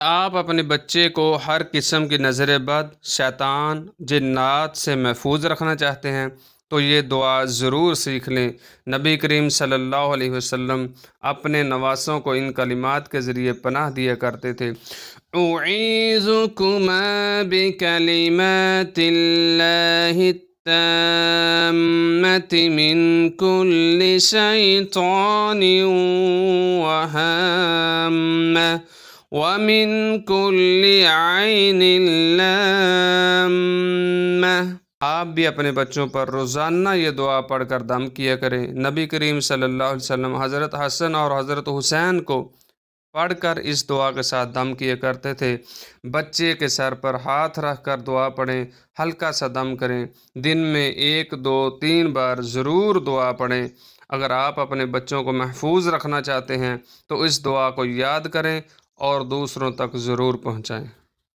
آپ اپنے بچے کو ہر قسم کی نظر بد، شیطان، جنات سے محفوظ رکھنا چاہتے ہیں تو یہ دعا ضرور سیکھ لیں۔ نبی کریم صلی اللہ علیہ وسلم اپنے نواسوں کو ان کلمات کے ذریعے پناہ دیا کرتے تھے۔ اعیذکما بکلمات اللہ التامۃ من کل شیطان وہامہ وَمِن كُلِّ عَيْنٍ لَامَّةٍ۔ آپ بھی اپنے بچوں پر روزانہ یہ دعا پڑھ کر دم کیا کریں۔ نبی کریم صلی اللہ علیہ وسلم حضرت حسن اور حضرت حسین کو پڑھ کر اس دعا کے ساتھ دم کیا کرتے تھے۔ بچے کے سر پر ہاتھ رکھ کر دعا پڑھیں، ہلکا سا دم کریں، دن میں 1 2 3 بار ضرور دعا پڑھیں۔ اگر آپ اپنے بچوں کو محفوظ رکھنا چاہتے ہیں تو اس دعا کو یاد کریں اور دوسروں تک ضرور پہنچائیں۔